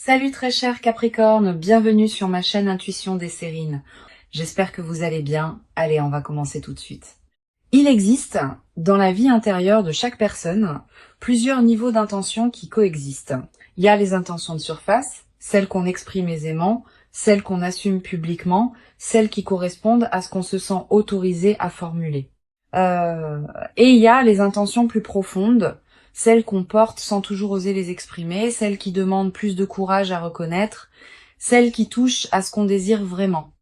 Salut très cher Capricorne, bienvenue sur ma chaîne Intuition des Sérines. J'espère que vous allez bien. Allez, on va commencer tout de suite. Il existe, dans la vie intérieure de chaque personne, plusieurs niveaux d'intention qui coexistent. Il y a les intentions de surface, celles qu'on exprime aisément, celles qu'on assume publiquement, celles qui correspondent à ce qu'on se sent autorisé à formuler. Et il y a les intentions plus profondes, celles qu'on porte sans toujours oser les exprimer, celles qui demandent plus de courage à reconnaître, celles qui touchent à ce qu'on désire vraiment.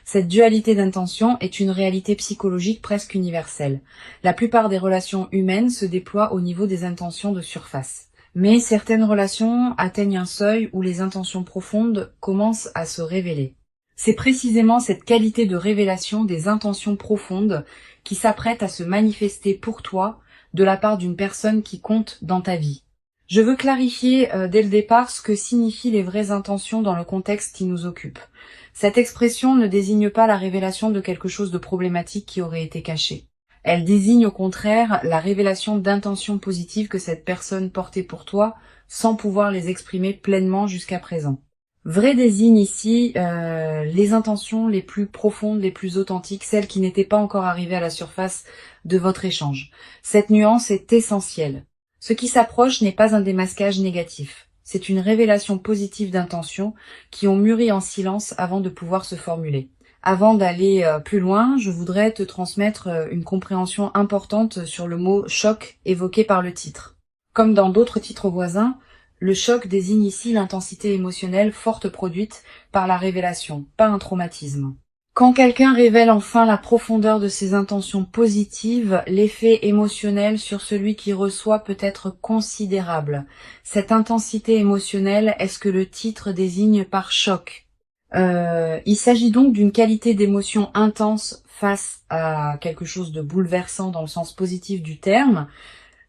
Cette dualité d'intention est une réalité psychologique presque universelle. La plupart des relations humaines se déploient au niveau des intentions de surface. Mais certaines relations atteignent un seuil où les intentions profondes commencent à se révéler. C'est précisément cette qualité de révélation des intentions profondes qui s'apprête à se manifester pour toi de la part d'une personne qui compte dans ta vie. Je veux clarifier dès le départ ce que signifient les vraies intentions dans le contexte qui nous occupe. Cette expression ne désigne pas la révélation de quelque chose de problématique qui aurait été caché. Elle désigne au contraire la révélation d'intentions positives que cette personne portait pour toi sans pouvoir les exprimer pleinement jusqu'à présent. Vrai désigne ici les intentions les plus profondes, les plus authentiques, celles qui n'étaient pas encore arrivées à la surface de votre échange. Cette nuance est essentielle. Ce qui s'approche n'est pas un démasquage négatif. C'est une révélation positive d'intentions qui ont mûri en silence avant de pouvoir se formuler. Avant d'aller plus loin, je voudrais te transmettre une compréhension importante sur le mot « choc » évoqué par le titre. Comme dans d'autres titres voisins, le choc désigne ici l'intensité émotionnelle forte produite par la révélation, pas un traumatisme. Quand quelqu'un révèle enfin la profondeur de ses intentions positives, l'effet émotionnel sur celui qui reçoit peut être considérable. Cette intensité émotionnelle est ce que le titre désigne par choc. Il s'agit donc d'une qualité d'émotion intense face à quelque chose de bouleversant dans le sens positif du terme.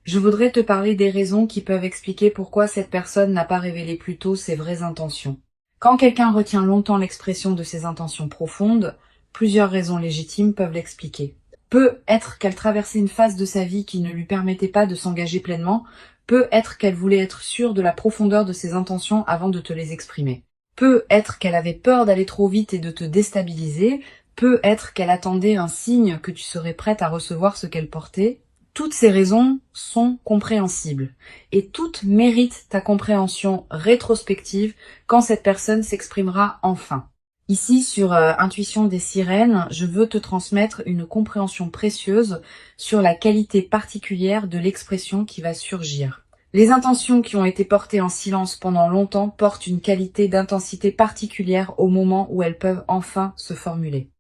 Je voudrais te parler des raisons qui peuvent expliquer pourquoi cette personne n'a pas révélé plus tôt ses vraies intentions. Quand quelqu'un retient longtemps l'expression de ses intentions profondes, plusieurs raisons légitimes peuvent l'expliquer. Peut être qu'elle traversait une phase de sa vie qui ne lui permettait pas de s'engager pleinement, peut être qu'elle voulait être sûre de la profondeur de ses intentions avant de te les exprimer. Peut être qu'elle avait peur d'aller trop vite et de te déstabiliser, peut être qu'elle attendait un signe que tu serais prête à recevoir ce qu'elle portait. Toutes ces raisons sont compréhensibles et toutes méritent ta compréhension rétrospective quand cette personne s'exprimera enfin. Ici, sur Intuition des Sirènes, je veux te transmettre une compréhension précieuse sur la qualité particulière de l'expression qui va surgir. Les intentions qui ont été portées en silence pendant longtemps portent une qualité d'intensité particulière au moment où elles peuvent enfin se formuler.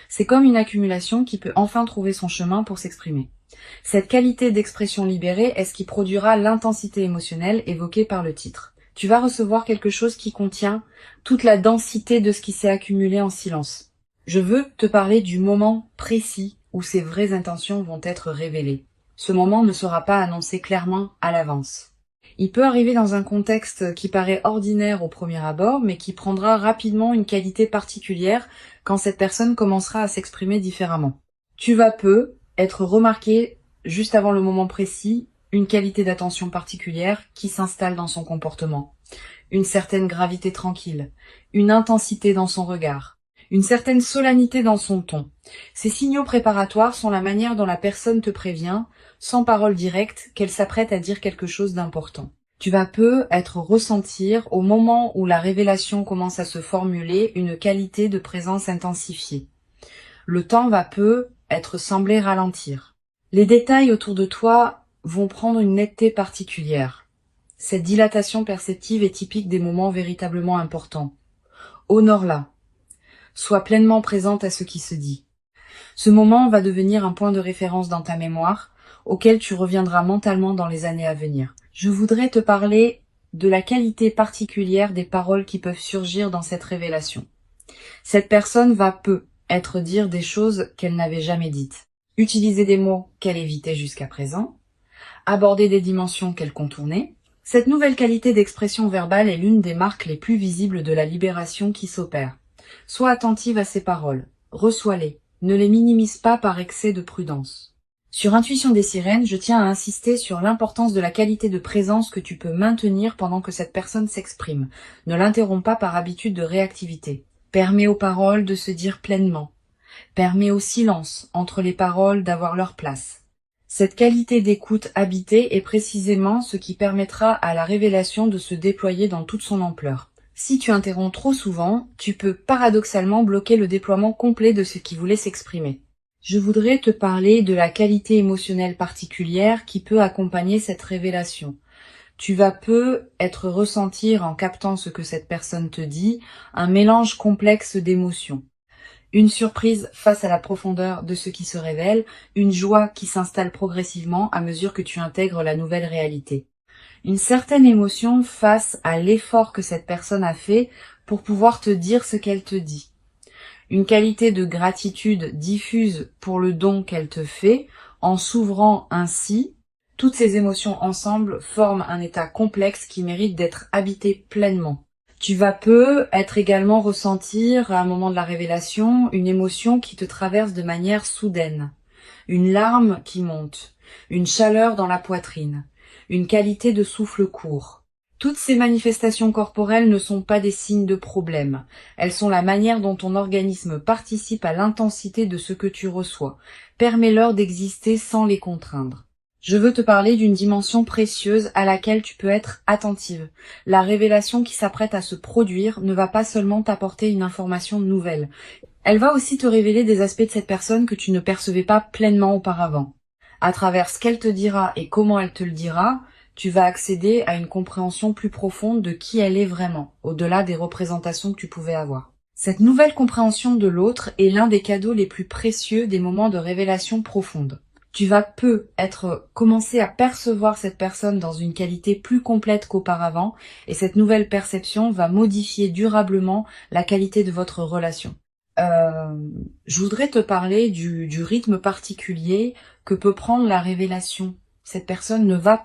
C'est comme une accumulation qui peut enfin trouver son chemin pour s'exprimer. Cette qualité d'expression libérée est ce qui produira l'intensité émotionnelle évoquée par le titre. Tu vas recevoir quelque chose qui contient toute la densité de ce qui s'est accumulé en silence. Je veux te parler du moment précis où ces vraies intentions vont être révélées. Ce moment ne sera pas annoncé clairement à l'avance. Il peut arriver dans un contexte qui paraît ordinaire au premier abord, mais qui prendra rapidement une qualité particulière quand cette personne commencera à s'exprimer différemment. Tu vas être remarqué juste avant le moment précis, une qualité d'attention particulière qui s'installe dans son comportement, une certaine gravité tranquille, une intensité dans son regard, une certaine solennité dans son ton. Ces signaux préparatoires sont la manière dont la personne te prévient, sans parole directe, qu'elle s'apprête à dire quelque chose d'important. Tu vas être ressentir, au moment où la révélation commence à se formuler, une qualité de présence intensifiée. Le temps va être semblé ralentir. Les détails autour de toi vont prendre une netteté particulière. Cette dilatation perceptive est typique des moments véritablement importants. Honore-la. Sois pleinement présente à ce qui se dit. Ce moment va devenir un point de référence dans ta mémoire, auquel tu reviendras mentalement dans les années à venir. Je voudrais te parler de la qualité particulière des paroles qui peuvent surgir dans cette révélation. Cette personne va être dire des choses qu'elle n'avait jamais dites, utiliser des mots qu'elle évitait jusqu'à présent, aborder des dimensions qu'elle contournait. Cette nouvelle qualité d'expression verbale est l'une des marques les plus visibles de la libération qui s'opère. Sois attentive à ces paroles, reçois-les, ne les minimise pas par excès de prudence. Sur Intuition des sirènes, je tiens à insister sur l'importance de la qualité de présence que tu peux maintenir pendant que cette personne s'exprime. Ne l'interromps pas par habitude de réactivité. Permets aux paroles de se dire pleinement. Permets au silence entre les paroles d'avoir leur place. Cette qualité d'écoute habitée est précisément ce qui permettra à la révélation de se déployer dans toute son ampleur. Si tu interromps trop souvent, tu peux paradoxalement bloquer le déploiement complet de ce qui voulait s'exprimer. Je voudrais te parler de la qualité émotionnelle particulière qui peut accompagner cette révélation. Tu vas être ressentir en captant ce que cette personne te dit, un mélange complexe d'émotions. Une surprise face à la profondeur de ce qui se révèle, une joie qui s'installe progressivement à mesure que tu intègres la nouvelle réalité. Une certaine émotion face à l'effort que cette personne a fait pour pouvoir te dire ce qu'elle te dit. Une qualité de gratitude diffuse pour le don qu'elle te fait, en s'ouvrant ainsi. Toutes ces émotions ensemble forment un état complexe qui mérite d'être habité pleinement. Tu vas être également ressentir, à un moment de la révélation, une émotion qui te traverse de manière soudaine. Une larme qui monte, une chaleur dans la poitrine, une qualité de souffle court. Toutes ces manifestations corporelles ne sont pas des signes de problème. Elles sont la manière dont ton organisme participe à l'intensité de ce que tu reçois. Permets-leur d'exister sans les contraindre. Je veux te parler d'une dimension précieuse à laquelle tu peux être attentive. La révélation qui s'apprête à se produire ne va pas seulement t'apporter une information nouvelle. Elle va aussi te révéler des aspects de cette personne que tu ne percevais pas pleinement auparavant. À travers ce qu'elle te dira et comment elle te le dira, tu vas accéder à une compréhension plus profonde de qui elle est vraiment, au-delà des représentations que tu pouvais avoir. Cette nouvelle compréhension de l'autre est l'un des cadeaux les plus précieux des moments de révélation profonde. Tu vas commencer à percevoir cette personne dans une qualité plus complète qu'auparavant, et cette nouvelle perception va modifier durablement la qualité de votre relation. Je voudrais te parler du rythme particulier que peut prendre la révélation. Cette personne ne va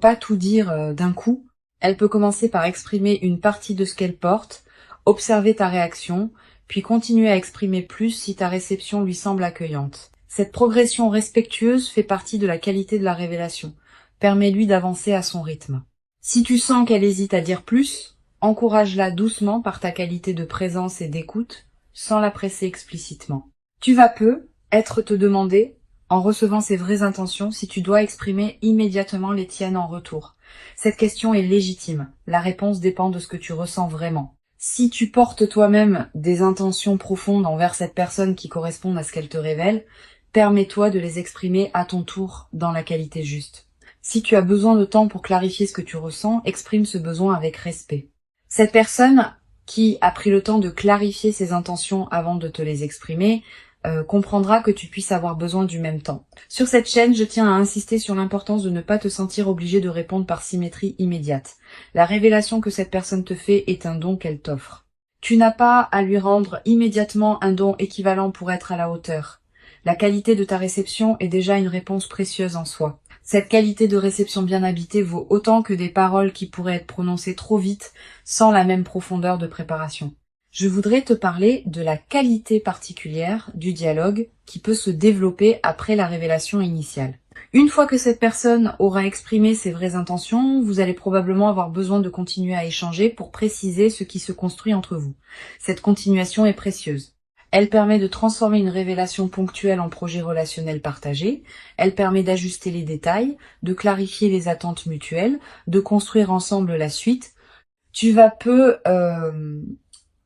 pas tout dire d'un coup. Elle peut commencer par exprimer une partie de ce qu'elle porte, observer ta réaction, puis continuer à exprimer plus si ta réception lui semble accueillante. Cette progression respectueuse fait partie de la qualité de la révélation. Permets-lui d'avancer à son rythme. Si tu sens qu'elle hésite à dire plus, encourage-la doucement par ta qualité de présence et d'écoute, sans la presser explicitement. Tu vas te demander, en recevant ses vraies intentions, si tu dois exprimer immédiatement les tiennes en retour. Cette question est légitime. La réponse dépend de ce que tu ressens vraiment. Si tu portes toi-même des intentions profondes envers cette personne qui correspondent à ce qu'elle te révèle, permets-toi de les exprimer à ton tour dans la qualité juste. Si tu as besoin de temps pour clarifier ce que tu ressens, exprime ce besoin avec respect. Cette personne qui a pris le temps de clarifier ses intentions avant de te les exprimer, comprendra que tu puisses avoir besoin du même temps. Sur cette chaîne, je tiens à insister sur l'importance de ne pas te sentir obligé de répondre par symétrie immédiate. La révélation que cette personne te fait est un don qu'elle t'offre. Tu n'as pas à lui rendre immédiatement un don équivalent pour être à la hauteur. La qualité de ta réception est déjà une réponse précieuse en soi. Cette qualité de réception bien habitée vaut autant que des paroles qui pourraient être prononcées trop vite sans la même profondeur de préparation. Je voudrais te parler de la qualité particulière du dialogue qui peut se développer après la révélation initiale. Une fois que cette personne aura exprimé ses vraies intentions, vous allez probablement avoir besoin de continuer à échanger pour préciser ce qui se construit entre vous. Cette continuation est précieuse. Elle permet de transformer une révélation ponctuelle en projet relationnel partagé. Elle permet d'ajuster les détails, de clarifier les attentes mutuelles, de construire ensemble la suite. Tu vas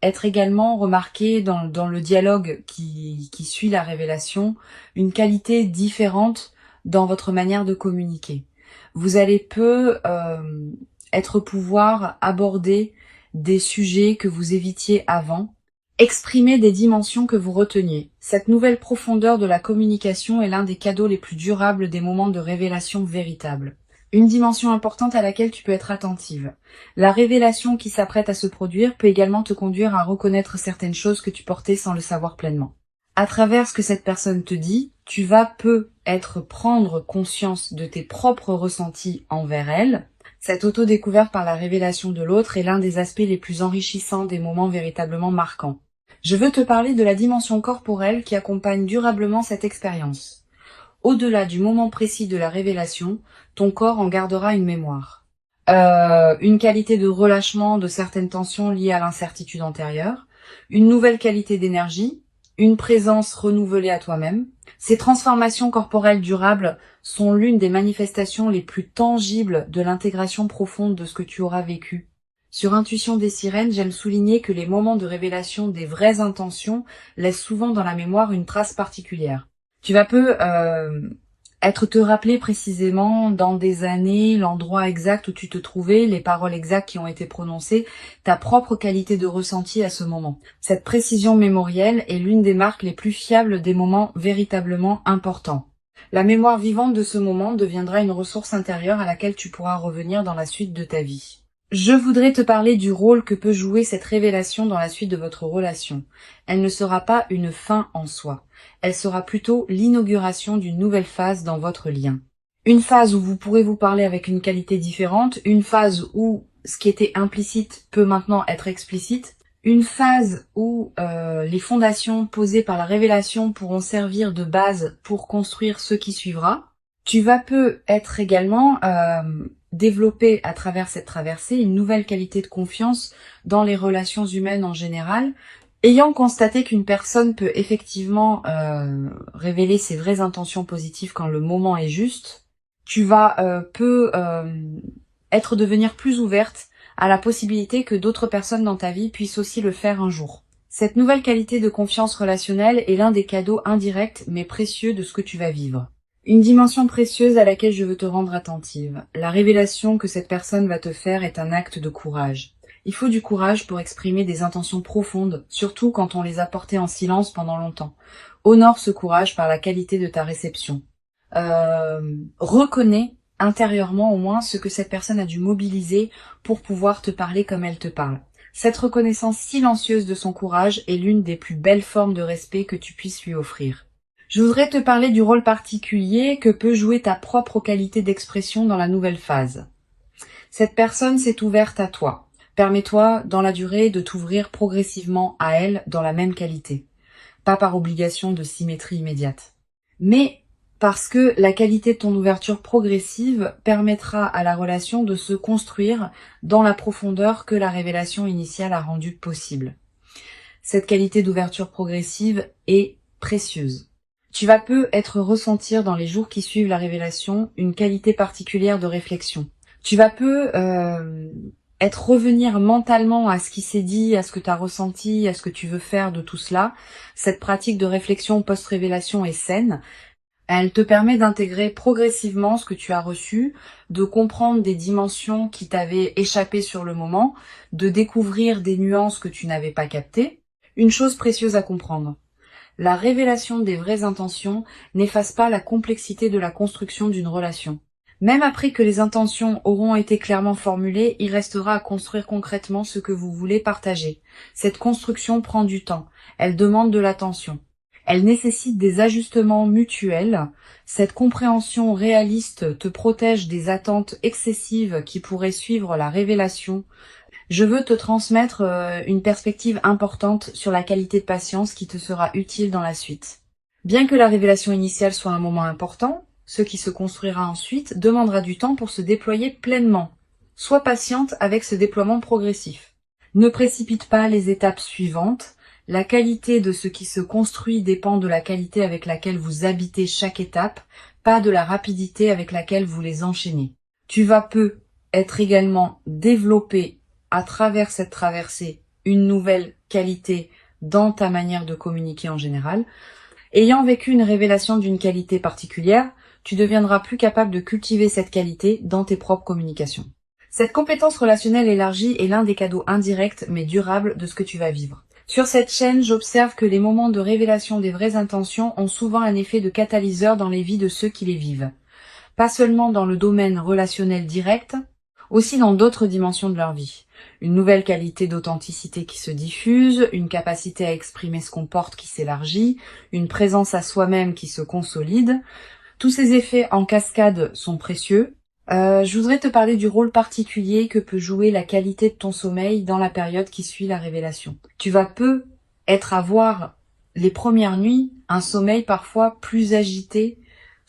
être également remarqué dans le dialogue qui suit la révélation, une qualité différente dans votre manière de communiquer. Vous allez pouvoir aborder des sujets que vous évitiez avant, exprimer des dimensions que vous reteniez. Cette nouvelle profondeur de la communication est l'un des cadeaux les plus durables des moments de révélation véritable. Une dimension importante à laquelle tu peux être attentive. La révélation qui s'apprête à se produire peut également te conduire à reconnaître certaines choses que tu portais sans le savoir pleinement. À travers ce que cette personne te dit, tu vas prendre conscience de tes propres ressentis envers elle. Cette auto-découverte par la révélation de l'autre est l'un des aspects les plus enrichissants des moments véritablement marquants. Je veux te parler de la dimension corporelle qui accompagne durablement cette expérience. Au-delà du moment précis de la révélation, ton corps en gardera une mémoire. Une qualité de relâchement de certaines tensions liées à l'incertitude antérieure, une nouvelle qualité d'énergie, une présence renouvelée à toi-même. Ces transformations corporelles durables sont l'une des manifestations les plus tangibles de l'intégration profonde de ce que tu auras vécu. Sur Intuition des sirènes, j'aime souligner que les moments de révélation des vraies intentions laissent souvent dans la mémoire une trace particulière. Tu vas être te rappeler précisément dans des années, l'endroit exact où tu te trouvais, les paroles exactes qui ont été prononcées, ta propre qualité de ressenti à ce moment. Cette précision mémorielle est l'une des marques les plus fiables des moments véritablement importants. La mémoire vivante de ce moment deviendra une ressource intérieure à laquelle tu pourras revenir dans la suite de ta vie. Je voudrais te parler du rôle que peut jouer cette révélation dans la suite de votre relation. Elle ne sera pas une fin en soi. Elle sera plutôt l'inauguration d'une nouvelle phase dans votre lien. Une phase où vous pourrez vous parler avec une qualité différente, une phase où ce qui était implicite peut maintenant être explicite, une phase où les fondations posées par la révélation pourront servir de base pour construire ce qui suivra. Tu vas être également développer à travers cette traversée une nouvelle qualité de confiance dans les relations humaines en général. Ayant constaté qu'une personne peut effectivement révéler ses vraies intentions positives quand le moment est juste, tu vas devenir plus ouverte à la possibilité que d'autres personnes dans ta vie puissent aussi le faire un jour. Cette nouvelle qualité de confiance relationnelle est l'un des cadeaux indirects mais précieux de ce que tu vas vivre. Une dimension précieuse à laquelle je veux te rendre attentive. La révélation que cette personne va te faire est un acte de courage. Il faut du courage pour exprimer des intentions profondes, surtout quand on les a portées en silence pendant longtemps. Honore ce courage par la qualité de ta réception. Reconnais intérieurement au moins ce que cette personne a dû mobiliser pour pouvoir te parler comme elle te parle. Cette reconnaissance silencieuse de son courage est l'une des plus belles formes de respect que tu puisses lui offrir. Je voudrais te parler du rôle particulier que peut jouer ta propre qualité d'expression dans la nouvelle phase. Cette personne s'est ouverte à toi. Permets-toi, dans la durée, de t'ouvrir progressivement à elle dans la même qualité. Pas par obligation de symétrie immédiate. Mais parce que la qualité de ton ouverture progressive permettra à la relation de se construire dans la profondeur que la révélation initiale a rendue possible. Cette qualité d'ouverture progressive est précieuse. Tu vas être ressentir dans les jours qui suivent la révélation une qualité particulière de réflexion. Tu vas revenir mentalement à ce qui s'est dit, à ce que tu as ressenti, à ce que tu veux faire de tout cela. Cette pratique de réflexion post-révélation est saine. Elle te permet d'intégrer progressivement ce que tu as reçu, de comprendre des dimensions qui t'avaient échappé sur le moment, de découvrir des nuances que tu n'avais pas captées. Une chose précieuse à comprendre. La révélation des vraies intentions n'efface pas la complexité de la construction d'une relation. Même après que les intentions auront été clairement formulées, il restera à construire concrètement ce que vous voulez partager. Cette construction prend du temps, elle demande de l'attention. Elle nécessite des ajustements mutuels. Cette compréhension réaliste te protège des attentes excessives qui pourraient suivre la révélation. Je veux te transmettre une perspective importante sur la qualité de patience qui te sera utile dans la suite. Bien que la révélation initiale soit un moment important, ce qui se construira ensuite demandera du temps pour se déployer pleinement. Sois patiente avec ce déploiement progressif. Ne précipite pas les étapes suivantes. La qualité de ce qui se construit dépend de la qualité avec laquelle vous habitez chaque étape, pas de la rapidité avec laquelle vous les enchaînez. Tu vas être également développé à travers cette traversée une nouvelle qualité dans ta manière de communiquer en général. Ayant vécu une révélation d'une qualité particulière, tu deviendras plus capable de cultiver cette qualité dans tes propres communications. Cette compétence relationnelle élargie est l'un des cadeaux indirects mais durables de ce que tu vas vivre. Sur cette chaîne, j'observe que les moments de révélation des vraies intentions ont souvent un effet de catalyseur dans les vies de ceux qui les vivent. Pas seulement dans le domaine relationnel direct, aussi dans d'autres dimensions de leur vie. Une nouvelle qualité d'authenticité qui se diffuse, une capacité à exprimer ce qu'on porte qui s'élargit, une présence à soi-même qui se consolide. Tous ces effets en cascade sont précieux. Je voudrais te parler du rôle particulier que peut jouer la qualité de ton sommeil dans la période qui suit la révélation. Tu vas avoir les premières nuits un sommeil parfois plus agité,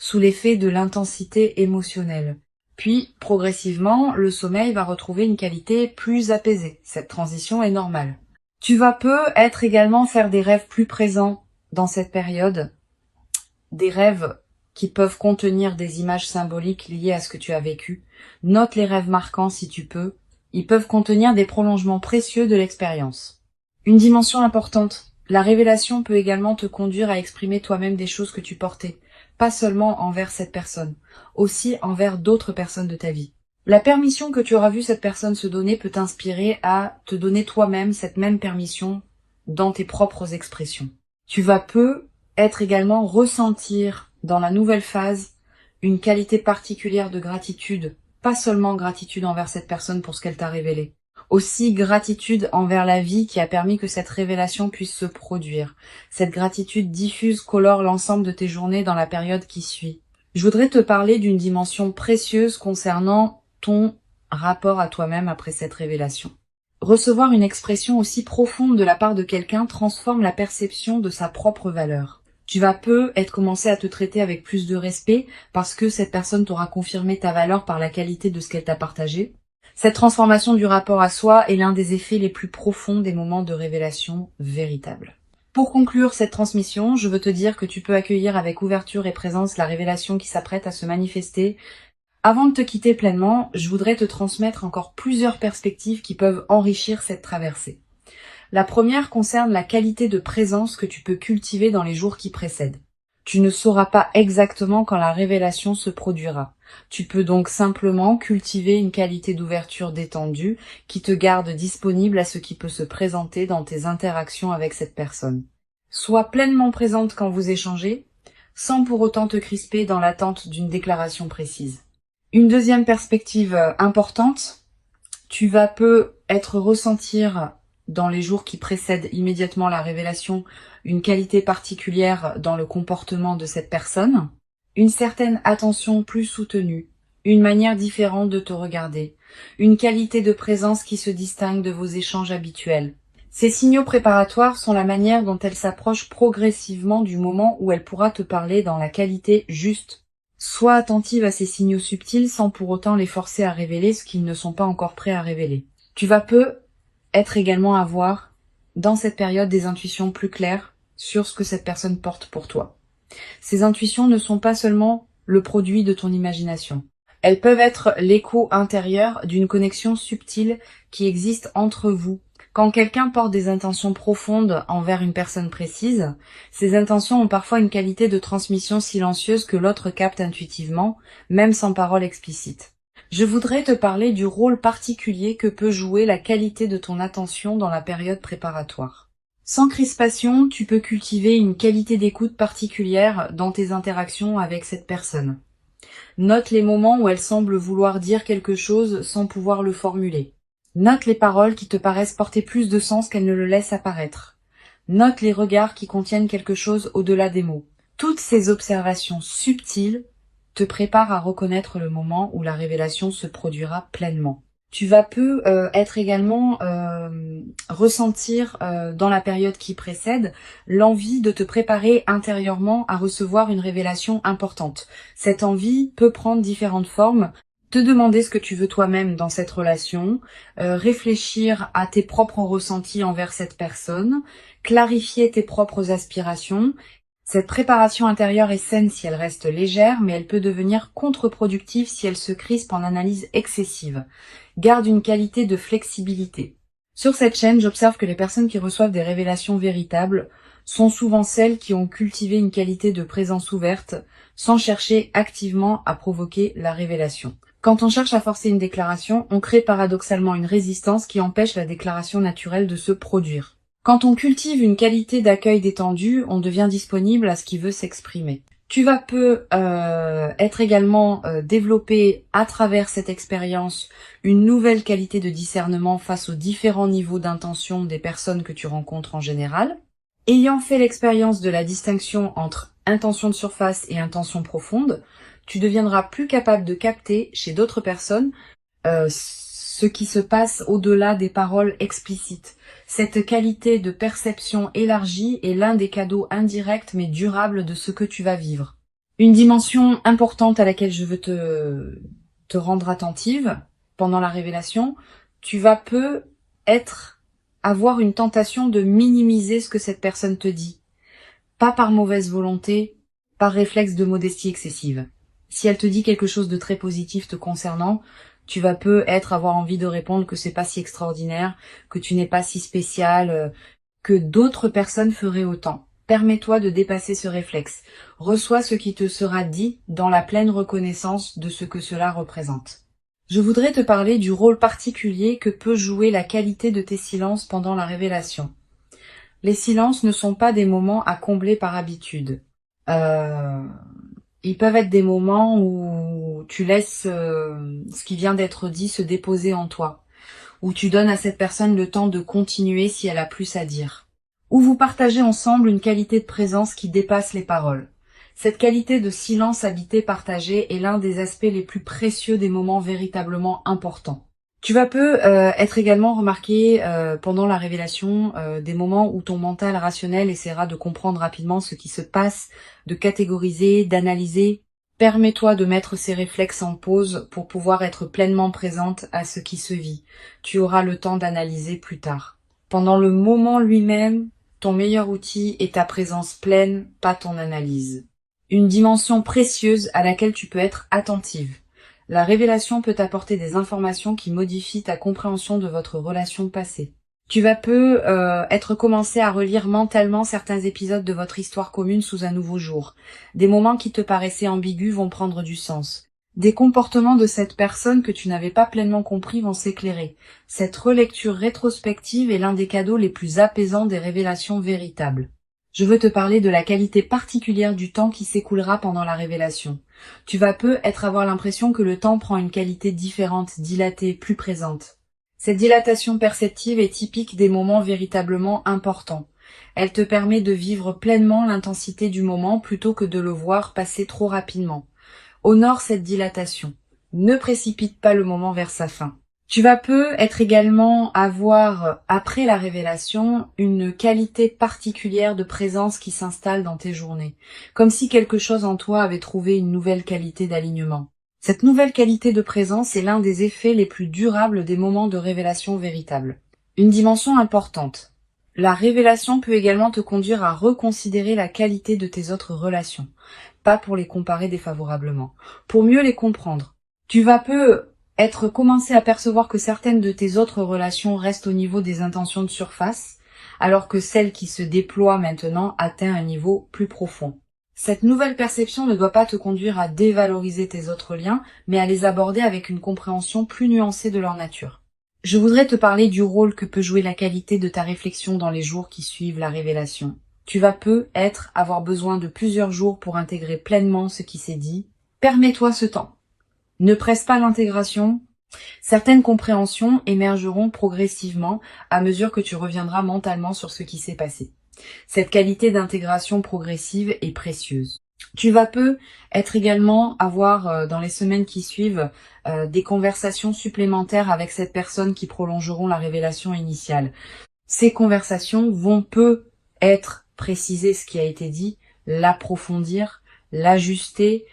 sous l'effet de l'intensité émotionnelle. Puis, progressivement, le sommeil va retrouver une qualité plus apaisée. Cette transition est normale. Tu vas peut-être également faire des rêves plus présents dans cette période, des rêves qui peuvent contenir des images symboliques liées à ce que tu as vécu. Note les rêves marquants si tu peux. Ils peuvent contenir des prolongements précieux de l'expérience. Une dimension importante. La révélation peut également te conduire à exprimer toi-même des choses que tu portais, pas seulement envers cette personne, aussi envers d'autres personnes de ta vie. La permission que tu auras vu cette personne se donner peut t'inspirer à te donner toi-même cette même permission dans tes propres expressions. Tu vas peut-être également ressentir dans la nouvelle phase une qualité particulière de gratitude, pas seulement gratitude envers cette personne pour ce qu'elle t'a révélé, aussi gratitude envers la vie qui a permis que cette révélation puisse se produire. Cette gratitude diffuse colore l'ensemble de tes journées dans la période qui suit. Je voudrais te parler d'une dimension précieuse concernant ton rapport à toi-même après cette révélation. Recevoir une expression aussi profonde de la part de quelqu'un transforme la perception de sa propre valeur. Tu vas peut-être commencer à te traiter avec plus de respect parce que cette personne t'aura confirmé ta valeur par la qualité de ce qu'elle t'a partagé. Cette transformation du rapport à soi est l'un des effets les plus profonds des moments de révélation véritable. Pour conclure cette transmission, je veux te dire que tu peux accueillir avec ouverture et présence la révélation qui s'apprête à se manifester. Avant de te quitter pleinement, je voudrais te transmettre encore plusieurs perspectives qui peuvent enrichir cette traversée. La première concerne la qualité de présence que tu peux cultiver dans les jours qui précèdent. Tu ne sauras pas exactement quand la révélation se produira. Tu peux donc simplement cultiver une qualité d'ouverture détendue qui te garde disponible à ce qui peut se présenter dans tes interactions avec cette personne. Sois pleinement présente quand vous échangez, sans pour autant te crisper dans l'attente d'une déclaration précise. Une deuxième perspective importante, tu vas peut-être ressentir dans les jours qui précèdent immédiatement la révélation une qualité particulière dans le comportement de cette personne, une certaine attention plus soutenue, une manière différente de te regarder, une qualité de présence qui se distingue de vos échanges habituels. Ces signaux préparatoires sont la manière dont elle s'approche progressivement du moment où elle pourra te parler dans la qualité juste. Sois attentive à ces signaux subtils sans pour autant les forcer à révéler ce qu'ils ne sont pas encore prêts à révéler. Tu vas peut-être également avoir, dans cette période, des intuitions plus claires sur ce que cette personne porte pour toi. Ces intuitions ne sont pas seulement le produit de ton imagination. Elles peuvent être l'écho intérieur d'une connexion subtile qui existe entre vous. Quand quelqu'un porte des intentions profondes envers une personne précise, ces intentions ont parfois une qualité de transmission silencieuse que l'autre capte intuitivement, même sans parole explicite. Je voudrais te parler du rôle particulier que peut jouer la qualité de ton attention dans la période préparatoire. Sans crispation, tu peux cultiver une qualité d'écoute particulière dans tes interactions avec cette personne. Note les moments où elle semble vouloir dire quelque chose sans pouvoir le formuler. Note les paroles qui te paraissent porter plus de sens qu'elles ne le laissent apparaître. Note les regards qui contiennent quelque chose au-delà des mots. Toutes ces observations subtiles te préparent à reconnaître le moment où la révélation se produira pleinement. Tu vas être également ressentir dans la période qui précède l'envie de te préparer intérieurement à recevoir une révélation importante. Cette envie peut prendre différentes formes. Te demander ce que tu veux toi-même dans cette relation, réfléchir à tes propres ressentis envers cette personne, clarifier tes propres aspirations. Cette préparation intérieure est saine si elle reste légère, mais elle peut devenir contre-productive si elle se crispe en analyse excessive. Garde une qualité de flexibilité. Sur cette chaîne, j'observe que les personnes qui reçoivent des révélations véritables sont souvent celles qui ont cultivé une qualité de présence ouverte sans chercher activement à provoquer la révélation. Quand on cherche à forcer une déclaration, on crée paradoxalement une résistance qui empêche la déclaration naturelle de se produire. Quand on cultive une qualité d'accueil détendu, on devient disponible à ce qui veut s'exprimer. Tu vas être également développer à travers cette expérience une nouvelle qualité de discernement face aux différents niveaux d'intention des personnes que tu rencontres en général. Ayant fait l'expérience de la distinction entre intention de surface et intention profonde, tu deviendras plus capable de capter chez d'autres personnes ce qui se passe au-delà des paroles explicites. Cette qualité de perception élargie est l'un des cadeaux indirects mais durables de ce que tu vas vivre. Une dimension importante à laquelle je veux te rendre attentive pendant la révélation, tu vas avoir une tentation de minimiser ce que cette personne te dit. Pas par mauvaise volonté, par réflexe de modestie excessive. Si elle te dit quelque chose de très positif te concernant, tu vas avoir envie de répondre que c'est pas si extraordinaire, que tu n'es pas si spécial, que d'autres personnes feraient autant. Permets-toi de dépasser ce réflexe. Reçois ce qui te sera dit dans la pleine reconnaissance de ce que cela représente. Je voudrais te parler du rôle particulier que peut jouer la qualité de tes silences pendant la révélation. Les silences ne sont pas des moments à combler par habitude. Ils peuvent être des moments où tu laisses ce qui vient d'être dit se déposer en toi, où tu donnes à cette personne le temps de continuer si elle a plus à dire, où vous partagez ensemble une qualité de présence qui dépasse les paroles. Cette qualité de silence habité partagé est l'un des aspects les plus précieux des moments véritablement importants. Tu vas être également remarqué pendant la révélation des moments où ton mental rationnel essaiera de comprendre rapidement ce qui se passe, de catégoriser, d'analyser. Permets-toi de mettre ces réflexes en pause pour pouvoir être pleinement présente à ce qui se vit. Tu auras le temps d'analyser plus tard. Pendant le moment lui-même, ton meilleur outil est ta présence pleine, pas ton analyse. Une dimension précieuse à laquelle tu peux être attentive. La révélation peut t'apporter des informations qui modifient ta compréhension de votre relation passée. Tu vas être commencé à relire mentalement certains épisodes de votre histoire commune sous un nouveau jour. Des moments qui te paraissaient ambigus vont prendre du sens. Des comportements de cette personne que tu n'avais pas pleinement compris vont s'éclairer. Cette relecture rétrospective est l'un des cadeaux les plus apaisants des révélations véritables. Je veux te parler de la qualité particulière du temps qui s'écoulera pendant la révélation. Tu vas avoir l'impression que le temps prend une qualité différente, dilatée, plus présente. Cette dilatation perceptive est typique des moments véritablement importants. Elle te permet de vivre pleinement l'intensité du moment plutôt que de le voir passer trop rapidement. Honore cette dilatation. Ne précipite pas le moment vers sa fin. Tu vas également avoir, après la révélation, une qualité particulière de présence qui s'installe dans tes journées, comme si quelque chose en toi avait trouvé une nouvelle qualité d'alignement. Cette nouvelle qualité de présence est l'un des effets les plus durables des moments de révélation véritable. Une dimension importante. La révélation peut également te conduire à reconsidérer la qualité de tes autres relations, pas pour les comparer défavorablement, pour mieux les comprendre. Tu vas commencer à percevoir que certaines de tes autres relations restent au niveau des intentions de surface, alors que celle qui se déploie maintenant atteint un niveau plus profond. Cette nouvelle perception ne doit pas te conduire à dévaloriser tes autres liens, mais à les aborder avec une compréhension plus nuancée de leur nature. Je voudrais te parler du rôle que peut jouer la qualité de ta réflexion dans les jours qui suivent la révélation. Tu vas avoir besoin de plusieurs jours pour intégrer pleinement ce qui s'est dit. Permets-toi ce temps. Ne presse pas l'intégration. Certaines compréhensions émergeront progressivement à mesure que tu reviendras mentalement sur ce qui s'est passé. Cette qualité d'intégration progressive est précieuse. Tu vas également avoir dans les semaines qui suivent des conversations supplémentaires avec cette personne qui prolongeront la révélation initiale. Ces conversations vont être préciser ce qui a été dit, l'approfondir, l'ajuster.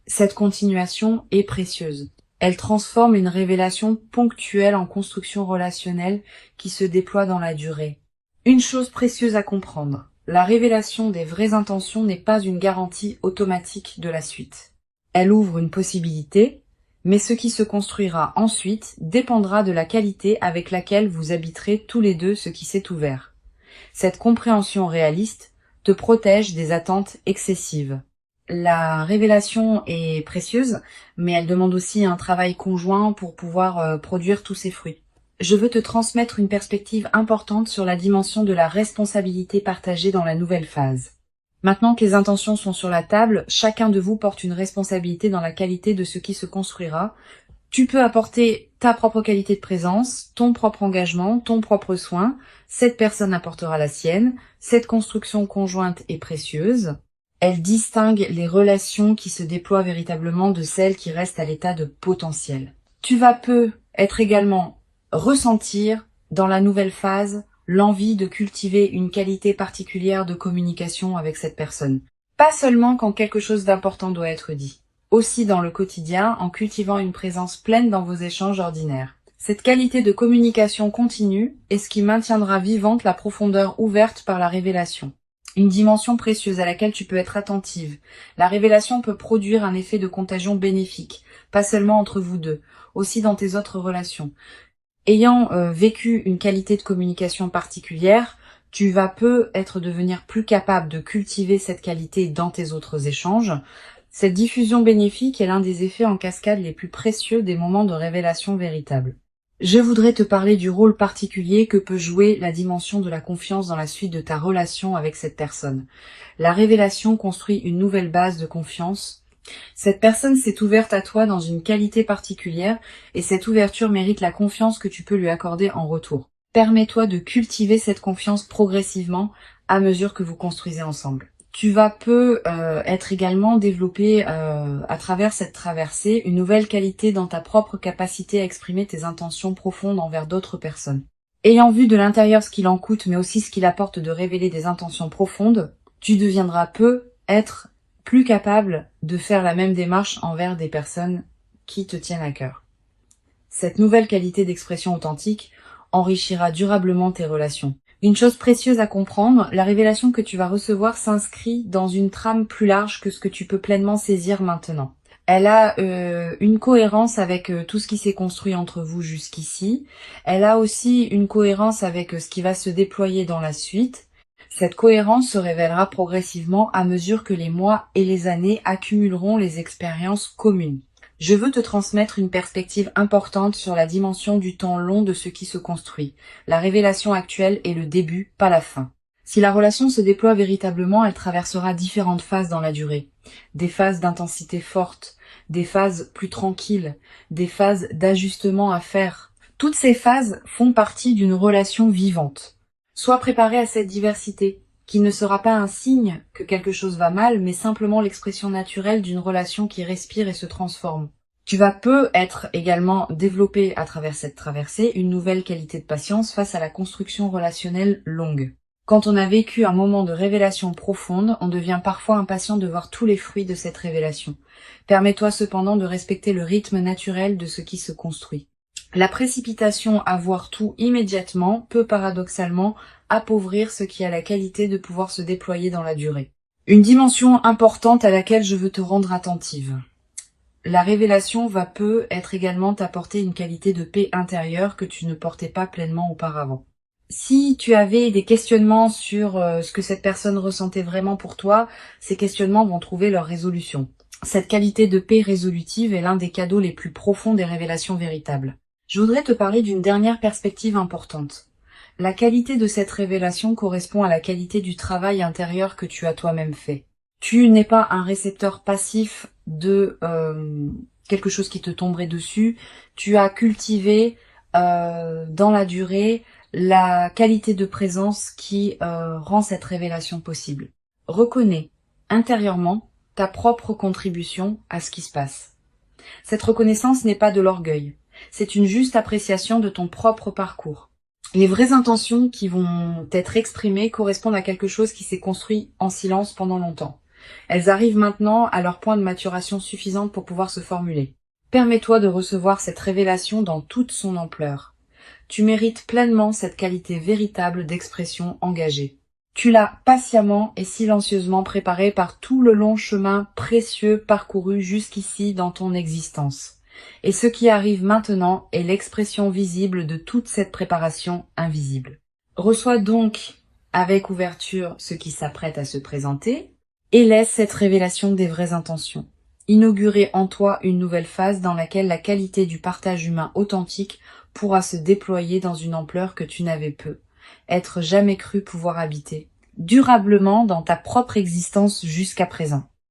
Cette continuation est précieuse. Elle transforme une révélation ponctuelle en construction relationnelle qui se déploie dans la durée. Une chose précieuse à comprendre, la révélation des vraies intentions n'est pas une garantie automatique de la suite. Elle ouvre une possibilité, mais ce qui se construira ensuite dépendra de la qualité avec laquelle vous habiterez tous les deux ce qui s'est ouvert. Cette compréhension réaliste te protège des attentes excessives. La révélation est précieuse, mais elle demande aussi un travail conjoint pour pouvoir produire tous ses fruits. Je veux te transmettre une perspective importante sur la dimension de la responsabilité partagée dans la nouvelle phase. Maintenant que les intentions sont sur la table, chacun de vous porte une responsabilité dans la qualité de ce qui se construira. Tu peux apporter ta propre qualité de présence, ton propre engagement, ton propre soin. Cette personne apportera la sienne. Cette construction conjointe est précieuse. Elle distingue les relations qui se déploient véritablement de celles qui restent à l'état de potentiel. Tu vas être également ressentir dans la nouvelle phase l'envie de cultiver une qualité particulière de communication avec cette personne. Pas seulement quand quelque chose d'important doit être dit, aussi dans le quotidien en cultivant une présence pleine dans vos échanges ordinaires. Cette qualité de communication continue est ce qui maintiendra vivante la profondeur ouverte par la révélation. Une dimension précieuse à laquelle tu peux être attentive. La révélation peut produire un effet de contagion bénéfique, pas seulement entre vous deux, aussi dans tes autres relations. Ayant vécu une qualité de communication particulière, tu vas peut-être devenir plus capable de cultiver cette qualité dans tes autres échanges. Cette diffusion bénéfique est l'un des effets en cascade les plus précieux des moments de révélation véritable. Je voudrais te parler du rôle particulier que peut jouer la dimension de la confiance dans la suite de ta relation avec cette personne. La révélation construit une nouvelle base de confiance. Cette personne s'est ouverte à toi dans une qualité particulière et cette ouverture mérite la confiance que tu peux lui accorder en retour. Permets-toi de cultiver cette confiance progressivement à mesure que vous construisez ensemble. Tu vas être également développé à travers cette traversée une nouvelle qualité dans ta propre capacité à exprimer tes intentions profondes envers d'autres personnes. Ayant vu de l'intérieur ce qu'il en coûte, mais aussi ce qu'il apporte de révéler des intentions profondes, tu deviendras être plus capable de faire la même démarche envers des personnes qui te tiennent à cœur. Cette nouvelle qualité d'expression authentique enrichira durablement tes relations. Une chose précieuse à comprendre, la révélation que tu vas recevoir s'inscrit dans une trame plus large que ce que tu peux pleinement saisir maintenant. Elle a une cohérence avec tout ce qui s'est construit entre vous jusqu'ici. Elle a aussi une cohérence avec ce qui va se déployer dans la suite. Cette cohérence se révélera progressivement à mesure que les mois et les années accumuleront les expériences communes. Je veux te transmettre une perspective importante sur la dimension du temps long de ce qui se construit. La révélation actuelle est le début, pas la fin. Si la relation se déploie véritablement, elle traversera différentes phases dans la durée. Des phases d'intensité forte, des phases plus tranquilles, des phases d'ajustement à faire. Toutes ces phases font partie d'une relation vivante. Sois préparé à cette diversité, qui ne sera pas un signe que quelque chose va mal, mais simplement l'expression naturelle d'une relation qui respire et se transforme. Tu vas être également développé à travers cette traversée une nouvelle qualité de patience face à la construction relationnelle longue. Quand on a vécu un moment de révélation profonde, on devient parfois impatient de voir tous les fruits de cette révélation. Permets-toi cependant de respecter le rythme naturel de ce qui se construit. La précipitation à voir tout immédiatement peut paradoxalement appauvrir ce qui a la qualité de pouvoir se déployer dans la durée. Une dimension importante à laquelle je veux te rendre attentive. La révélation va être également t'apporter une qualité de paix intérieure que tu ne portais pas pleinement auparavant. Si tu avais des questionnements sur ce que cette personne ressentait vraiment pour toi, ces questionnements vont trouver leur résolution. Cette qualité de paix résolutive est l'un des cadeaux les plus profonds des révélations véritables. Je voudrais te parler d'une dernière perspective importante. La qualité de cette révélation correspond à la qualité du travail intérieur que tu as toi-même fait. Tu n'es pas un récepteur passif de quelque chose qui te tomberait dessus. Tu as cultivé dans la durée la qualité de présence qui rend cette révélation possible. Reconnais intérieurement ta propre contribution à ce qui se passe. Cette reconnaissance n'est pas de l'orgueil. C'est une juste appréciation de ton propre parcours. Les vraies intentions qui vont être exprimées correspondent à quelque chose qui s'est construit en silence pendant longtemps. Elles arrivent maintenant à leur point de maturation suffisante pour pouvoir se formuler. Permets-toi de recevoir cette révélation dans toute son ampleur. Tu mérites pleinement cette qualité véritable d'expression engagée. Tu l'as patiemment et silencieusement préparée par tout le long chemin précieux parcouru jusqu'ici dans ton existence. Et ce qui arrive maintenant est l'expression visible de toute cette préparation invisible. Reçois donc avec ouverture ce qui s'apprête à se présenter et laisse cette révélation des vraies intentions. Inaugurer en toi une nouvelle phase dans laquelle la qualité du partage humain authentique pourra se déployer dans une ampleur que tu n'avais jamais cru pouvoir habiter durablement dans ta propre existence jusqu'à présent.